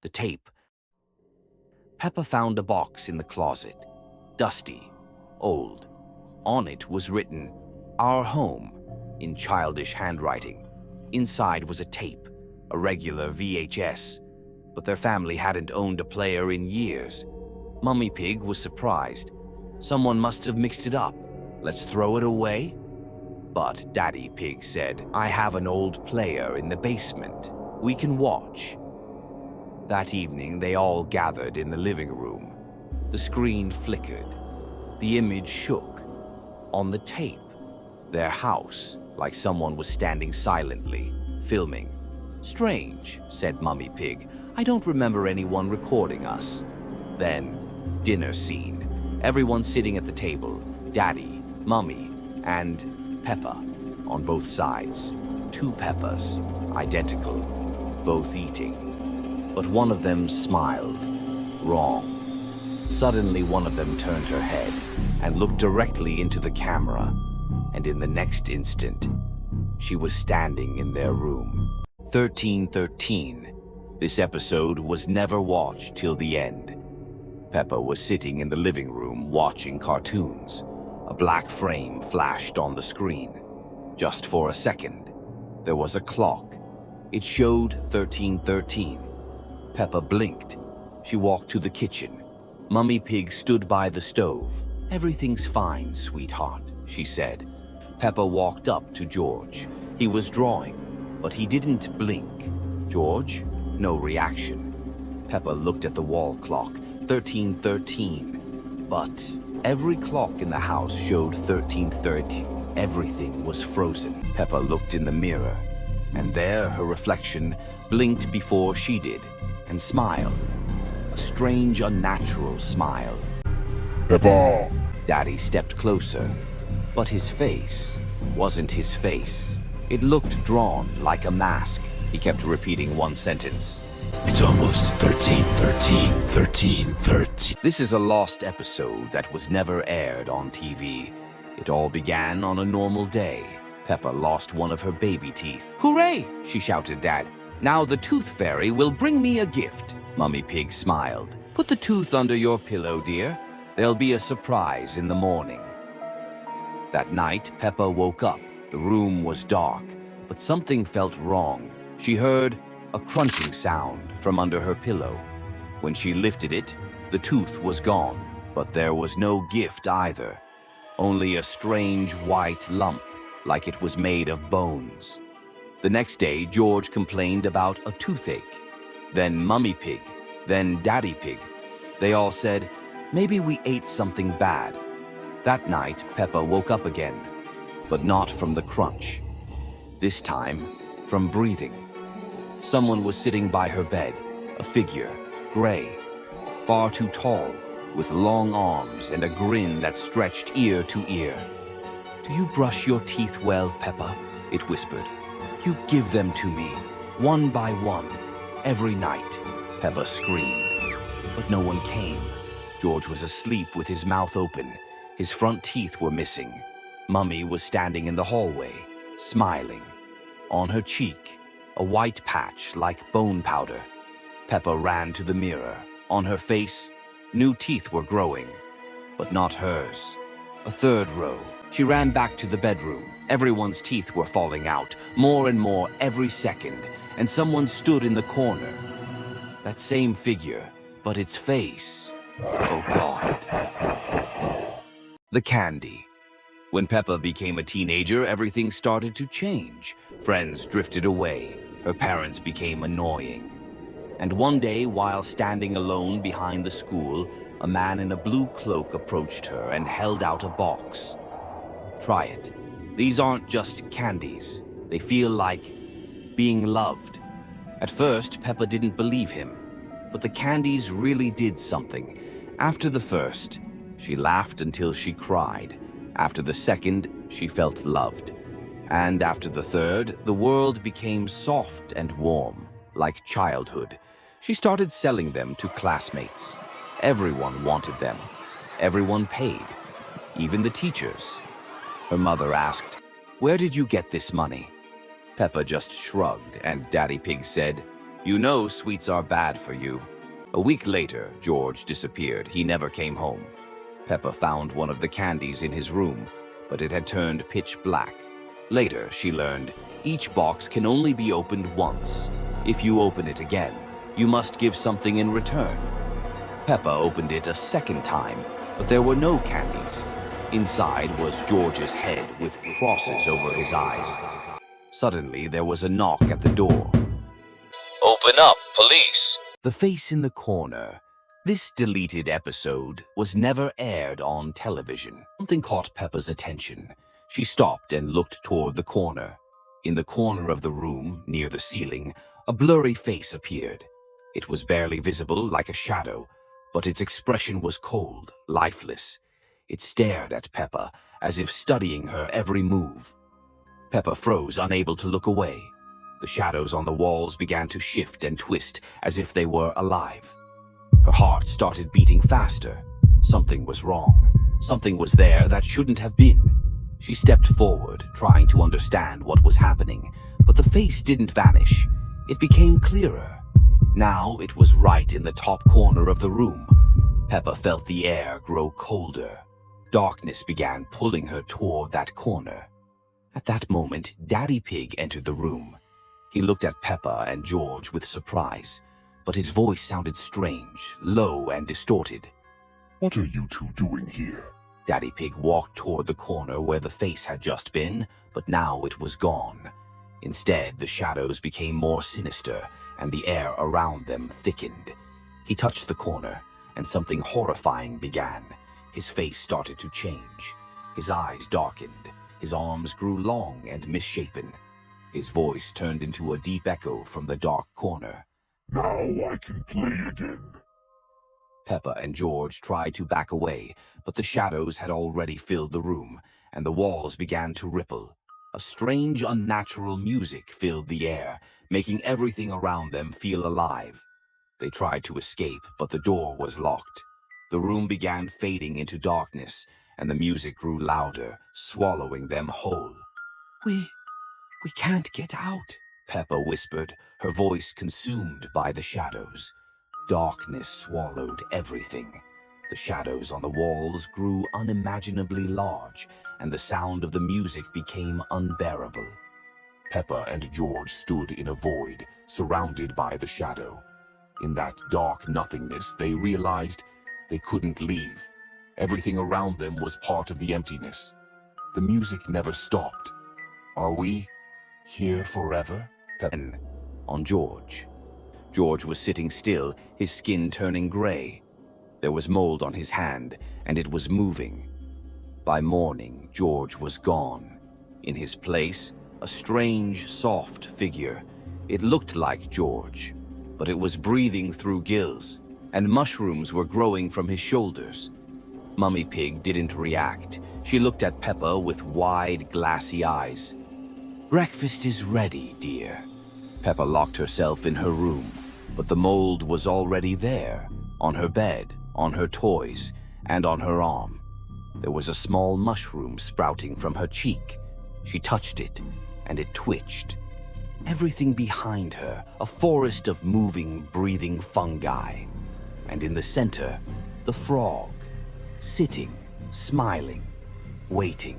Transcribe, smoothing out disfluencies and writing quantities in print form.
the tape. Peppa found a box in the closet, dusty, old. On it was written, "Our home," in childish handwriting. Inside was a tape, a regular VHS, but their family hadn't owned a player in years. Mummy Pig was surprised. Someone must have mixed it up. Let's throw it away? But Daddy Pig said, "I have an old player in the basement. We can watch." That evening, they all gathered in the living room. The screen flickered. The image shook. On the tape, their house, like someone was standing silently, filming. "Strange," said Mummy Pig. "I don't remember anyone recording us." Then, dinner scene. Everyone sitting at the table. Daddy, Mummy, and Peppa on both sides. Two Peppas, identical, both eating. But one of them smiled. Wrong. Suddenly, one of them turned her head and looked directly into the camera. And in the next instant, she was standing in their room. 1313. This episode was never watched till the end. Peppa was sitting in the living room watching cartoons. A black frame flashed on the screen. Just for a second, there was a clock. It showed 1313. Peppa blinked. She walked to the kitchen. Mummy Pig stood by the stove. "Everything's fine, sweetheart," she said. Peppa walked up to George. He was drawing, but he didn't blink. "George?" No reaction. Peppa looked at the wall clock. 1313. But every clock in the house showed 1330. Everything was frozen. Peppa looked in the mirror, and there her reflection blinked before she did, and smiled. A strange, unnatural smile. Peppa! Daddy stepped closer, but his face wasn't his face. It looked drawn like a mask. He kept repeating one sentence. "It's almost 1313, 1313. This is a lost episode that was never aired on TV. It all began on a normal day. Peppa lost one of her baby teeth. "Hooray!" she shouted, "Dad. Now the tooth fairy will bring me a gift." Mummy Pig smiled. "Put the tooth under your pillow, dear. There'll be a surprise in the morning." That night, Peppa woke up. The room was dark, but something felt wrong. She heard a crunching sound from under her pillow. When she lifted it, the tooth was gone, but there was no gift either. Only a strange white lump, like it was made of bones. The next day, George complained about a toothache. Then Mummy Pig, then Daddy Pig. They all said, "Maybe we ate something bad." That night, Peppa woke up again, but not from the crunch. This time, from breathing. Someone was sitting by her bed, a figure, gray, far too tall, with long arms and a grin that stretched ear to ear. "Do you brush your teeth well, Peppa?" it whispered. "You give them to me, one by one, every night." Peppa screamed, but no one came. George was asleep with his mouth open. His front teeth were missing. Mummy was standing in the hallway, smiling. On her cheek, a white patch like bone powder. Peppa ran to the mirror. On her face, new teeth were growing, but not hers. A third row. She ran back to the bedroom. Everyone's teeth were falling out, more and more every second, and someone stood in the corner. That same figure, but its face. Oh, God. The candy. When Peppa became a teenager, everything started to change. Friends drifted away. Her parents became annoying. And one day, while standing alone behind the school, a man in a blue cloak approached her and held out a box. "Try it. These aren't just candies. They feel like being loved." At first, Peppa didn't believe him, but the candies really did something. After the first, she laughed until she cried. After the second, she felt loved. And after the third, the world became soft and warm, like childhood. She started selling them to classmates. Everyone wanted them. Everyone paid, even the teachers. Her mother asked, "Where did you get this money?" Peppa just shrugged, and Daddy Pig said, You know sweets are bad for you. A week later, George disappeared. He never came home. Peppa found one of the candies in his room, but it had turned pitch black. Later, she learned each box can only be opened once. If you open it again, you must give something in return. Peppa opened it a second time, but there were no candies. Inside was George's head with crosses over his eyes. Suddenly, there was a knock at the door. Open up, police! The face in the corner. This deleted episode was never aired on television. Something caught Peppa's attention. She stopped and looked toward the corner. In the corner of the room, near the ceiling, a blurry face appeared. It was barely visible, like a shadow, but its expression was cold, lifeless. It stared at Peppa, as if studying her every move. Peppa froze, unable to look away. The shadows on the walls began to shift and twist, as if they were alive. Her heart started beating faster. Something was wrong. Something was there that shouldn't have been. She stepped forward, trying to understand what was happening, but the face didn't vanish. It became clearer. Now it was right in the top corner of the room. Peppa felt the air grow colder. Darkness began pulling her toward that corner. At that moment, Daddy Pig entered the room. He looked at Peppa and George with surprise, but his voice sounded strange, low and distorted. What are you two doing here? Daddy Pig walked toward the corner where the face had just been, but now it was gone. Instead, the shadows became more sinister, and the air around them thickened. He touched the corner, and something horrifying began. His face started to change. His eyes darkened. His arms grew long and misshapen. His voice turned into a deep echo from the dark corner. Now I can play again. Peppa and George tried to back away, but the shadows had already filled the room, and the walls began to ripple. A strange, unnatural music filled the air, making everything around them feel alive. They tried to escape, but the door was locked. The room began fading into darkness, and the music grew louder, swallowing them whole. We can't get out, Peppa whispered, her voice consumed by the shadows. Darkness swallowed everything. The shadows on the walls grew unimaginably large, and the sound of the music became unbearable. Peppa and George stood in a void, surrounded by the shadow. In that dark nothingness, they realized they couldn't leave. Everything around them was part of the emptiness. The music never stopped. Are we here forever? Peppa on George. George was sitting still, his skin turning gray. There was mold on his hand, and it was moving. By morning, George was gone. In his place, a strange, soft figure. It looked like George, but it was breathing through gills, and mushrooms were growing from his shoulders. Mummy Pig didn't react. She looked at Peppa with wide, glassy eyes. Breakfast is ready, dear. Peppa locked herself in her room, but the mold was already there, on her bed, on her toys, and on her arm. There was a small mushroom sprouting from her cheek. She touched it, and it twitched. Everything behind her, a forest of moving, breathing fungi. And in the center, the frog, sitting, smiling, waiting.